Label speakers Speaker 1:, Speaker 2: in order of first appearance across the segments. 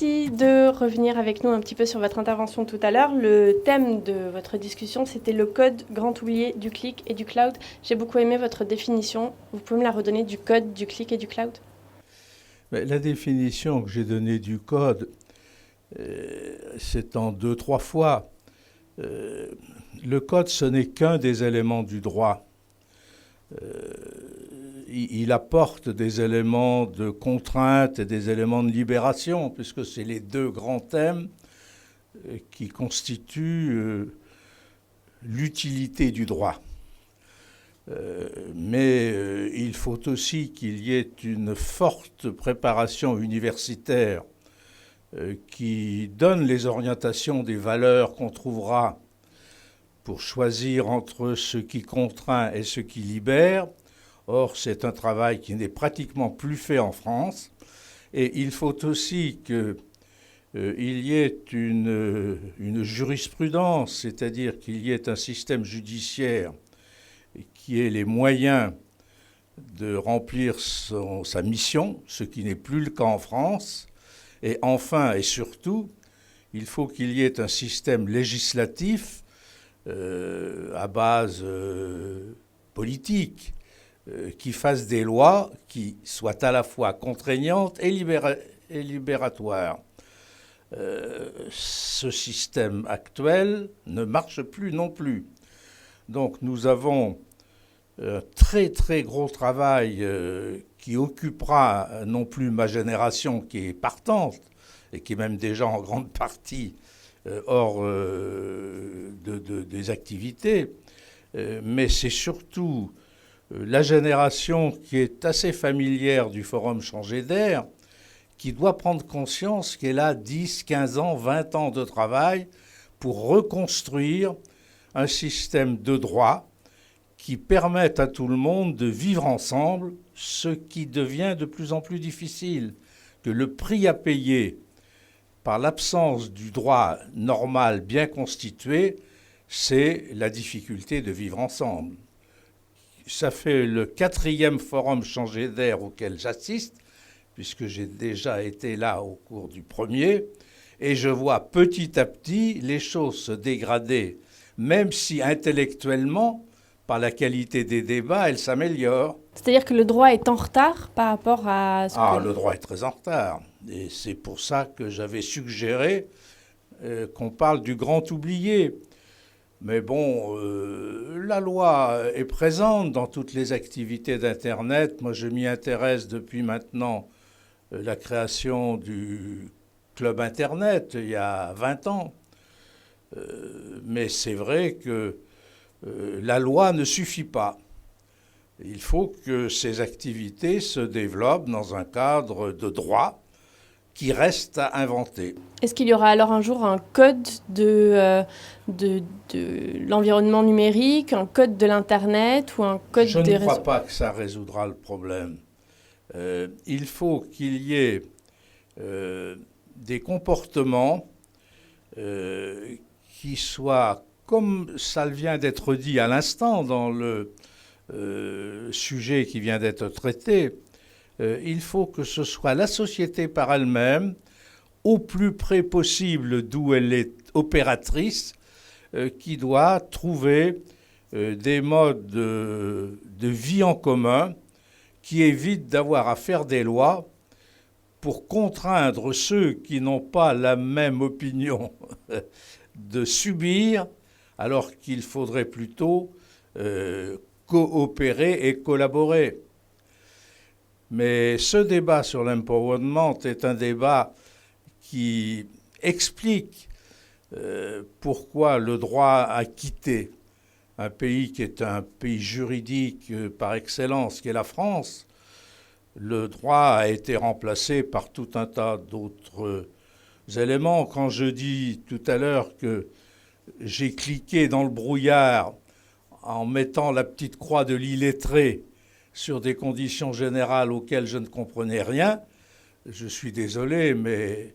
Speaker 1: Merci de revenir avec nous un petit peu sur votre intervention tout à l'heure. Le thème de votre discussion, c'était le code grand oublié du clic et du cloud. J'ai beaucoup aimé votre définition. Vous pouvez me la redonner du code, du clic et du cloud?
Speaker 2: La définition que j'ai donnée du code, c'est en 2-3 fois. Le code, ce n'est qu'un des éléments du droit. Il apporte des éléments de contrainte et des éléments de libération, puisque c'est les deux grands thèmes qui constituent l'utilité du droit. Mais il faut aussi qu'il y ait une forte préparation universitaire qui donne les orientations des valeurs qu'on trouvera pour choisir entre ce qui contraint et ce qui libère. Or, c'est un travail qui n'est pratiquement plus fait en France. Et il faut aussi qu'il y ait une jurisprudence, c'est-à-dire qu'il y ait un système judiciaire qui ait les moyens de remplir sa mission, ce qui n'est plus le cas en France. Et enfin et surtout, il faut qu'il y ait un système législatif à base politique qui fasse des lois qui soient à la fois contraignantes et libératoires. Ce système actuel ne marche plus non plus. Donc nous avons un très très gros travail qui occupera non plus ma génération qui est partante et qui est même déjà en grande partie hors des activités, mais c'est surtout la génération qui est assez familière du Forum Changer d'air qui doit prendre conscience qu'elle a 10, 15 ans, 20 ans de travail pour reconstruire un système de droit qui permette à tout le monde de vivre ensemble, ce qui devient de plus en plus difficile, que le prix à payer par l'absence du droit normal bien constitué, c'est la difficulté de vivre ensemble. Ça fait le 4e forum Changer d'air auquel j'assiste, puisque j'ai déjà été là au cours du premier, et je vois petit à petit les choses se dégrader, même si intellectuellement, par la qualité des débats, elles s'améliorent.
Speaker 1: C'est-à-dire que le droit est en retard par rapport à ce que...
Speaker 2: Le droit est très en retard. Et c'est pour ça que j'avais suggéré qu'on parle du grand oublié. Mais bon, la loi est présente dans toutes les activités d'Internet. Moi, je m'y intéresse depuis maintenant la création du Club Internet, il y a 20 ans. Mais c'est vrai que la loi ne suffit pas. Il faut que ces activités se développent dans un cadre de droit qui reste à inventer.
Speaker 1: Est-ce qu'il y aura alors un jour un code de l'environnement numérique, un code de l'Internet ou un code
Speaker 2: des réseaux?
Speaker 1: Je
Speaker 2: ne crois pas que ça résoudra le problème. Il faut qu'il y ait des comportements qui soient, comme ça vient d'être dit à l'instant dans le sujet qui vient d'être traité, il faut que ce soit la société par elle-même, au plus près possible d'où elle est opératrice, qui doit trouver des modes de vie en commun qui évitent d'avoir à faire des lois pour contraindre ceux qui n'ont pas la même opinion de subir, alors qu'il faudrait plutôt coopérer et collaborer. Mais ce débat sur l'empowerment est un débat qui explique pourquoi le droit a quitté un pays qui est un pays juridique par excellence, qui est la France. Le droit a été remplacé par tout un tas d'autres éléments. Quand je dis tout à l'heure que j'ai cliqué dans le brouillard en mettant la petite croix de l'illettré sur des conditions générales auxquelles je ne comprenais rien, je suis désolé, mais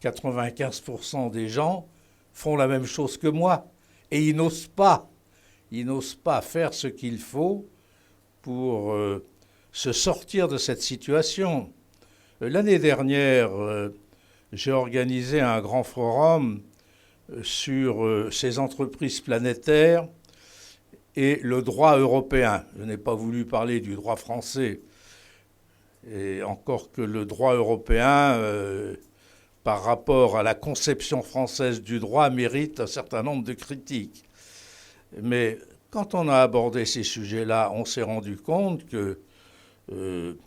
Speaker 2: 95% des gens font la même chose que moi. Et ils n'osent pas. Ils n'osent pas faire ce qu'il faut pour se sortir de cette situation. L'année dernière, j'ai organisé un grand forum sur ces entreprises planétaires et le droit européen. Je n'ai pas voulu parler du droit français, et encore que le droit européen, par rapport à la conception française du droit, mérite un certain nombre de critiques. Mais quand on a abordé ces sujets-là, on s'est rendu compte qu'il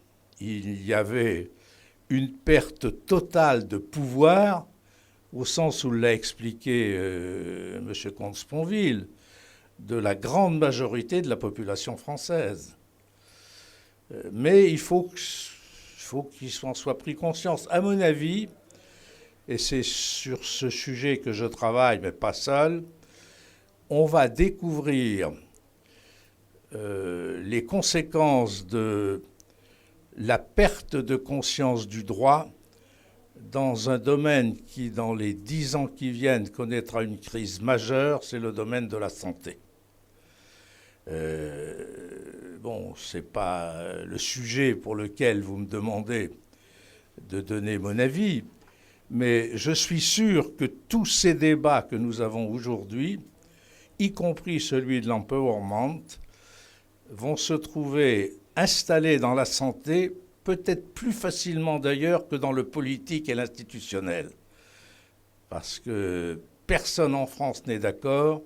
Speaker 2: y avait une perte totale de pouvoir, au sens où l'a expliqué M. Comte-Sponville, de la grande majorité de la population française. Mais il faut qu'il en soit pris conscience. À mon avis, et c'est sur ce sujet que je travaille, mais pas seul, on va découvrir les conséquences de la perte de conscience du droit dans un domaine qui, dans les 10 ans qui viennent, connaîtra une crise majeure, c'est le domaine de la santé. Bon, ce n'est pas le sujet pour lequel vous me demandez de donner mon avis, mais je suis sûr que tous ces débats que nous avons aujourd'hui, y compris celui de l'empowerment, vont se trouver installés dans la santé, peut-être plus facilement d'ailleurs que dans le politique et l'institutionnel. Parce que personne en France n'est d'accord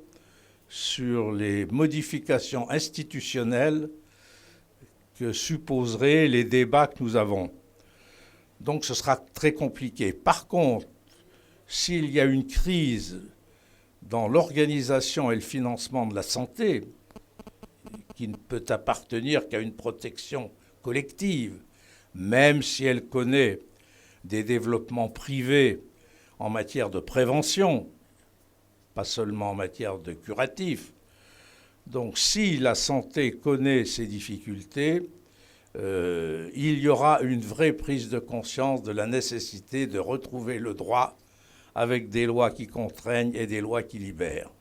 Speaker 2: sur les modifications institutionnelles que supposeraient les débats que nous avons. Donc ce sera très compliqué. Par contre, s'il y a une crise dans l'organisation et le financement de la santé, qui ne peut appartenir qu'à une protection collective, même si elle connaît des développements privés en matière de prévention, pas seulement en matière de curatif. Donc si la santé connaît ces difficultés, il y aura une vraie prise de conscience de la nécessité de retrouver le droit avec des lois qui contraignent et des lois qui libèrent.